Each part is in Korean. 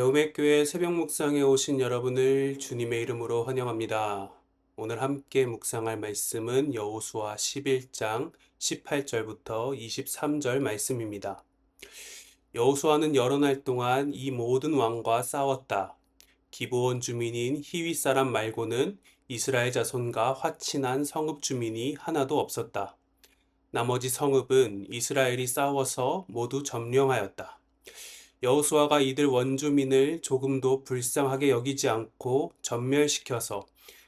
배움의 교회 새벽 묵상에 오신 여러분을 주님의 이름으로 환영합니다. 오늘 함께 묵상할 말씀은 여호수아 11장 18절부터 23절 말씀입니다. 여호수아는 여러 날 동안 이 모든 왕과 싸웠다. 기브온 주민인 히위 사람 말고는 이스라엘 자손과 화친한 성읍 주민이 하나도 없었다. 나머지 성읍은 이스라엘이 싸워서 모두 점령하였다. 여호수아가 이들 원주민을 조금도 불쌍하게 여기지 않고 전멸시켜서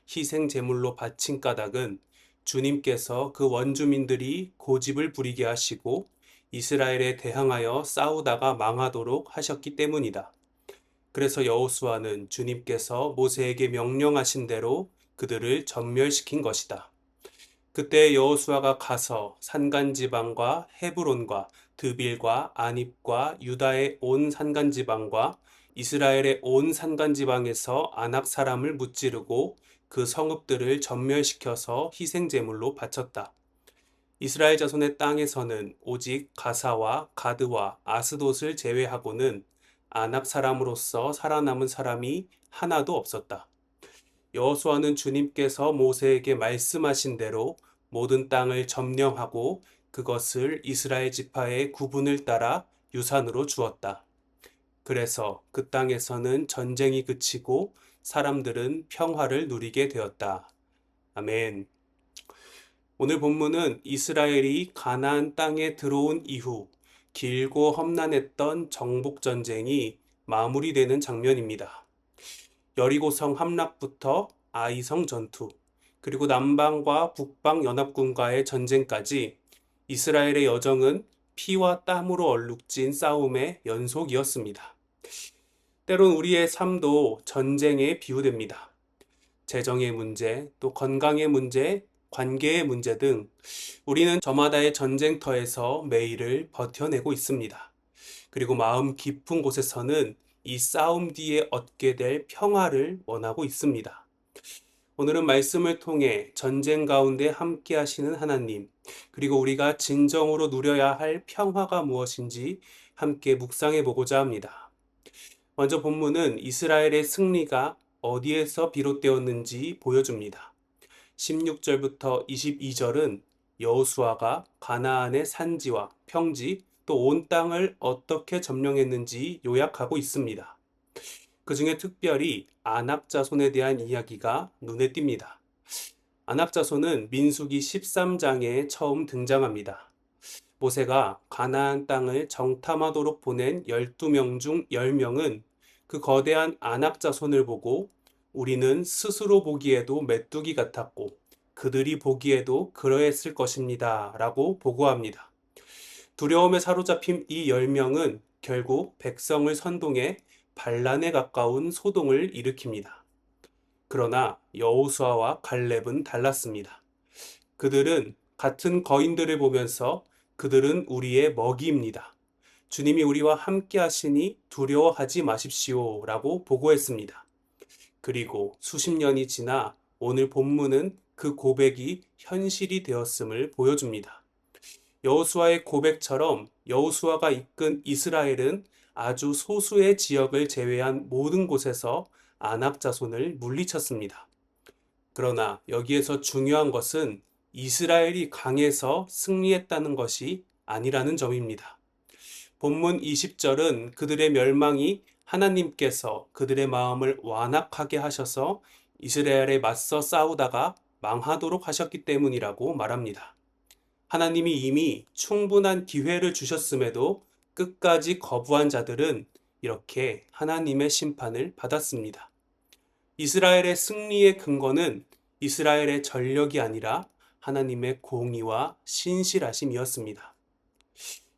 희생 제물로 바친 까닭은 주님께서 그 원주민들이 고집을 부리게 하시고 이스라엘에 대항하여 싸우다가 망하도록 하셨기 때문이다. 그래서 여호수아는 주님께서 모세에게 명령하신 대로 그들을 전멸시킨 것이다. 그때 여호수아가 가서 산간지방과 헤브론과 드빌과 아닙과 유다의 온 산간지방과 이스라엘의 온 산간지방에서 아낙 사람을 무찌르고 그 성읍들을 전멸시켜서 희생제물로 바쳤다. 이스라엘 자손의 땅에서는 오직 가사와 가드와 아스돗을 제외하고는 아낙 사람으로서 살아남은 사람이 하나도 없었다. 여호수아는 주님께서 모세에게 말씀하신 대로 모든 땅을 점령하고 그것을 이스라엘 지파의 구분을 따라 유산으로 주었다. 그래서 그 땅에서는 전쟁이 그치고 사람들은 평화를 누리게 되었다. 아멘. 오늘 본문은 이스라엘이 가나안 땅에 들어온 이후 길고 험난했던 정복 전쟁이 마무리되는 장면입니다. 여리고성 함락부터 아이성 전투, 그리고 남방과 북방 연합군과의 전쟁까지 이스라엘의 여정은 피와 땀으로 얼룩진 싸움의 연속이었습니다. 때론 우리의 삶도 전쟁에 비유됩니다. 재정의 문제, 또 건강의 문제, 관계의 문제 등 우리는 저마다의 전쟁터에서 매일을 버텨내고 있습니다. 그리고 마음 깊은 곳에서는 이 싸움 뒤에 얻게 될 평화를 원하고 있습니다. 오늘은 말씀을 통해 전쟁 가운데 함께 하시는 하나님, 그리고 우리가 진정으로 누려야 할 평화가 무엇인지 함께 묵상해 보고자 합니다. 먼저 본문은 이스라엘의 승리가 어디에서 비롯되었는지 보여줍니다. 16절부터 22절은 여호수아가 가나안의 산지와 평지, 또 온 땅을 어떻게 점령했는지 요약하고 있습니다. 그 중에 특별히 아낙 자손에 대한 이야기가 눈에 띕니다. 아낙 자손은 민수기 13장에 처음 등장합니다. 모세가 가나안 땅을 정탐하도록 보낸 12명 중 10명은 그 거대한 아낙 자손을 보고 우리는 스스로 보기에도 메뚜기 같았고 그들이 보기에도 그러했을 것입니다 라고 보고합니다. 두려움에 사로잡힌 이 10명은 결국 백성을 선동해 반란에 가까운 소동을 일으킵니다. 그러나 여호수아와 갈렙은 달랐습니다. 그들은 같은 거인들을 보면서 그들은 우리의 먹이입니다. 주님이 우리와 함께 하시니 두려워하지 마십시오 라고 보고했습니다. 그리고 수십 년이 지나 오늘 본문은 그 고백이 현실이 되었음을 보여줍니다. 여호수아의 고백처럼 여호수아가 이끈 이스라엘은 아주 소수의 지역을 제외한 모든 곳에서 아낙 자손을 물리쳤습니다. 그러나 여기에서 중요한 것은 이스라엘이 강해서 승리했다는 것이 아니라는 점입니다. 본문 20절은 그들의 멸망이 하나님께서 그들의 마음을 완악하게 하셔서 이스라엘에 맞서 싸우다가 망하도록 하셨기 때문이라고 말합니다. 하나님이 이미 충분한 기회를 주셨음에도 끝까지 거부한 자들은 이렇게 하나님의 심판을 받았습니다. 이스라엘의 승리의 근거는 이스라엘의 전력이 아니라 하나님의 공의와 신실하심이었습니다.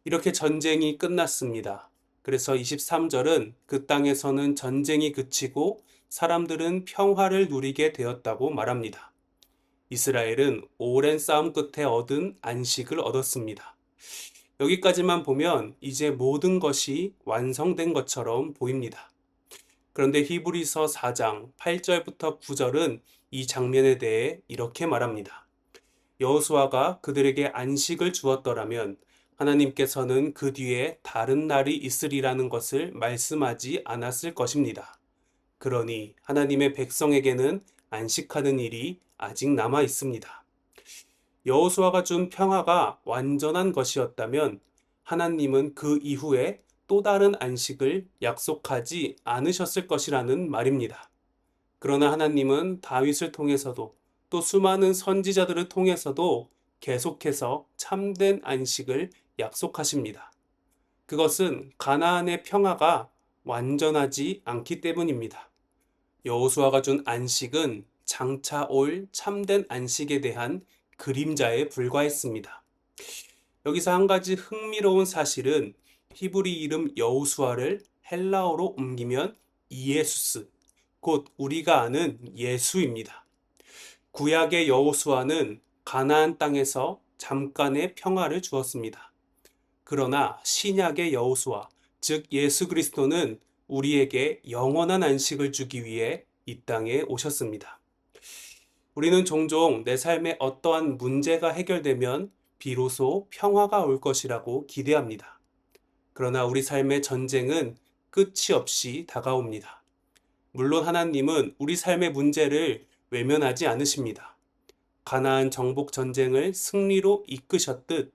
이렇게 전쟁이 끝났습니다. 그래서 23절은 그 땅에서는 전쟁이 그치고 사람들은 평화를 누리게 되었다고 말합니다. 이스라엘은 오랜 싸움 끝에 얻은 안식을 얻었습니다. 여기까지만 보면 이제 모든 것이 완성된 것처럼 보입니다. 그런데 히브리서 4장 8절부터 9절은 이 장면에 대해 이렇게 말합니다. 여호수아가 그들에게 안식을 주었더라면 하나님께서는 그 뒤에 다른 날이 있으리라는 것을 말씀하지 않았을 것입니다. 그러니 하나님의 백성에게는 안식하는 일이 아직 남아 있습니다. 여호수아가 준 평화가 완전한 것이었다면 하나님은 그 이후에 또 다른 안식을 약속하지 않으셨을 것이라는 말입니다. 그러나 하나님은 다윗을 통해서도 또 수많은 선지자들을 통해서도 계속해서 참된 안식을 약속하십니다. 그것은 가나안의 평화가 완전하지 않기 때문입니다. 여호수아가 준 안식은 장차 올 참된 안식에 대한 그림자에 불과했습니다. 여기서 한 가지 흥미로운 사실은 히브리 이름 여호수아를 헬라어로 옮기면 이에수스, 곧 우리가 아는 예수입니다. 구약의 여호수아는 가나안 땅에서 잠깐의 평화를 주었습니다. 그러나 신약의 여호수아, 즉 예수 그리스도는 우리에게 영원한 안식을 주기 위해 이 땅에 오셨습니다. 우리는 종종 내 삶에 어떠한 문제가 해결되면 비로소 평화가 올 것이라고 기대합니다. 그러나 우리 삶의 전쟁은 끝이 없이 다가옵니다. 물론 하나님은 우리 삶의 문제를 외면하지 않으십니다. 가나안 정복 전쟁을 승리로 이끄셨듯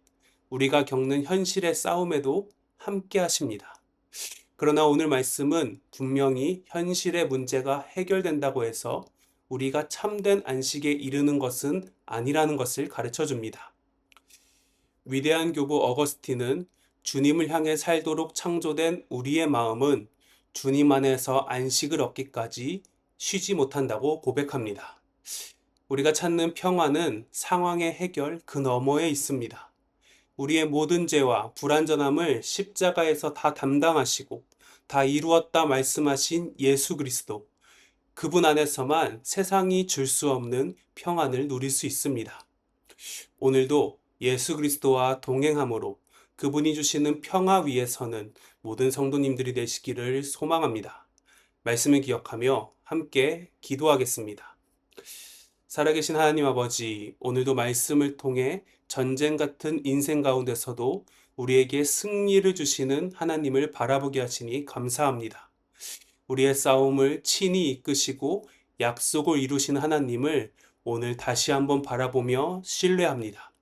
우리가 겪는 현실의 싸움에도 함께 하십니다. 그러나 오늘 말씀은 분명히 현실의 문제가 해결된다고 해서 우리가 참된 안식에 이르는 것은 아니라는 것을 가르쳐 줍니다. 위대한 교부 어거스틴은 주님을 향해 살도록 창조된 우리의 마음은 주님 안에서 안식을 얻기까지 쉬지 못한다고 고백합니다. 우리가 찾는 평화는 상황의 해결 그 너머에 있습니다. 우리의 모든 죄와 불완전함을 십자가에서 다 담당하시고 다 이루었다 말씀하신 예수 그리스도, 그분 안에서만 세상이 줄 수 없는 평안을 누릴 수 있습니다. 오늘도 예수 그리스도와 동행함으로 그분이 주시는 평화 위에서는 모든 성도님들이 되시기를 소망합니다. 말씀을 기억하며 함께 기도하겠습니다. 살아계신 하나님 아버지, 오늘도 말씀을 통해 전쟁 같은 인생 가운데서도 우리에게 승리를 주시는 하나님을 바라보게 하시니 감사합니다. 우리의 싸움을 친히 이끄시고 약속을 이루신 하나님을 오늘 다시 한번 바라보며 신뢰합니다.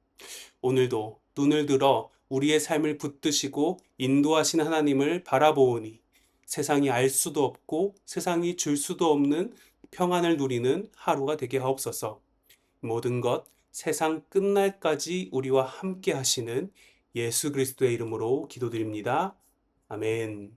오늘도 눈을 들어 우리의 삶을 붙드시고 인도하신 하나님을 바라보오니 세상이 알 수도 없고 세상이 줄 수도 없는 평안을 누리는 하루가 되게 하옵소서. 모든 것 세상 끝날까지 우리와 함께 하시는 예수 그리스도의 이름으로 기도드립니다. 아멘.